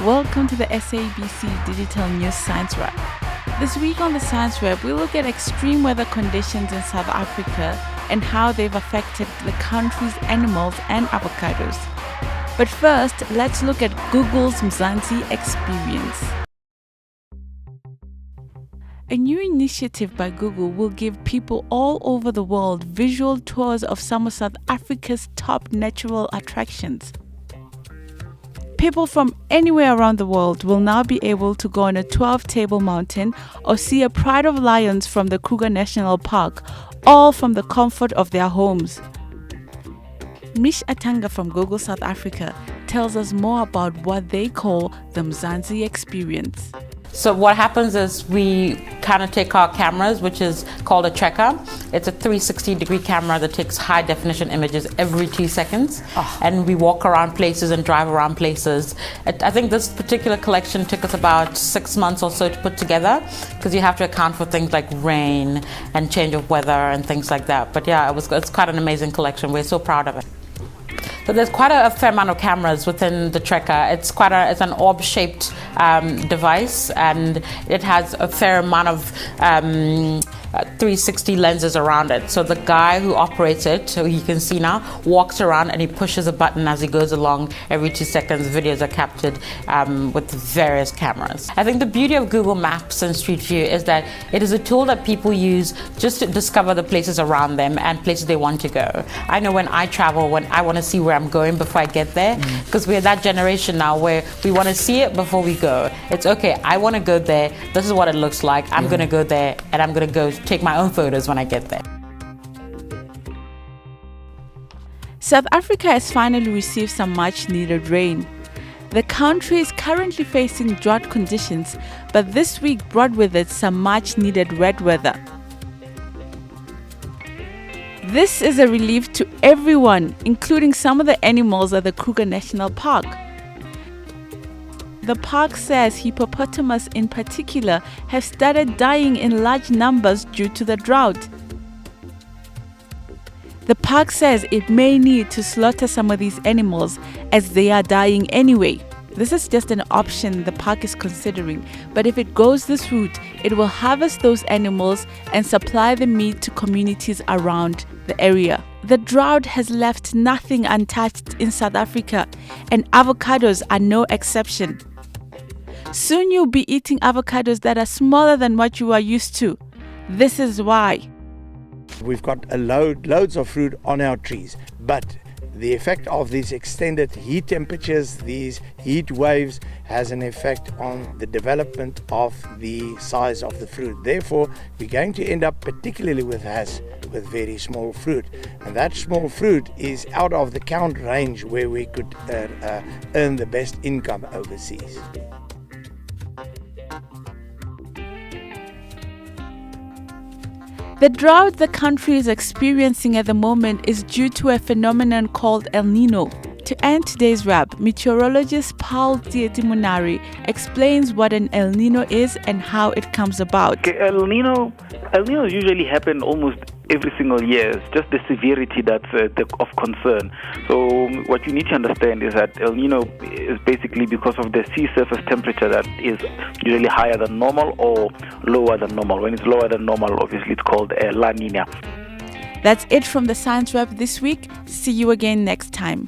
Welcome to the SABC Digital News Science Wrap. This week on the Science Wrap, we look at extreme weather conditions in South Africa and how they've affected the country's animals and avocados. But first, let's look at Google's Zanzi experience. A new initiative by Google will give people all over the world visual tours of some of South Africa's top natural attractions. People from anywhere around the world will now be able to go on a 12-table mountain or see a pride of lions from the Kruger National Park, all from the comfort of their homes. Mish Atanga from Google South Africa tells us more about what they call the Zanzi experience. So what happens is we kind of take our cameras, which is called a tracker. It's a 360-degree camera that takes high-definition images every 2 seconds. And we walk around places and drive around places. I think this particular collection took us about 6 months or so to put together, because you have to account for things like rain and change of weather and things like that. But yeah, it's quite an amazing collection. We're so proud of it. So there's quite a fair amount of cameras within the tracker. It's an orb-shaped device, and it has a fair amount of 360 lenses around it. So the guy who operates it, so you can see now, walks around and he pushes a button as he goes along. Every 2 seconds, videos are captured with various cameras. I think the beauty of Google Maps and Street View is that it is a tool that people use just to discover the places around them and places they want to go. I know when I travel, when I want to see where I'm going before I get there, because we're that generation now where we want to see it before we go. It's okay, I want to go there, this is what it looks like, I'm going to go there, and I'm going to go take my own photos when I get there. South Africa has finally received some much-needed rain. The country is currently facing drought conditions, but this week brought with it some much-needed wet weather. This is a relief to everyone, including some of the animals at the Kruger National Park. The park says hippopotamus in particular have started dying in large numbers due to the drought. The park says it may need to slaughter some of these animals as they are dying anyway. This is just an option the park is considering, but if it goes this route, it will harvest those animals and supply the meat to communities around the area. The drought has left nothing untouched in South Africa, and avocados are no exception. Soon you'll be eating avocados that are smaller than what you are used to. This is why. We've got loads of fruit on our trees, but the effect of these extended heat temperatures, these heat waves, has an effect on the development of the size of the fruit. Therefore, we're going to end up particularly with very small fruit. And that small fruit is out of the count range where we could earn the best income overseas. The drought the country is experiencing at the moment is due to a phenomenon called El Nino. To end today's wrap, meteorologist Paul Munari explains what an El Nino is and how it comes about. Okay, El Nino usually happen almost every single year. It's just the severity that's of concern. So what you need to understand is that El Nino is basically because of the sea surface temperature that is usually higher than normal or lower than normal. When it's lower than normal, obviously it's called La Nina. That's it from the Science Wrap this week. See you again next time.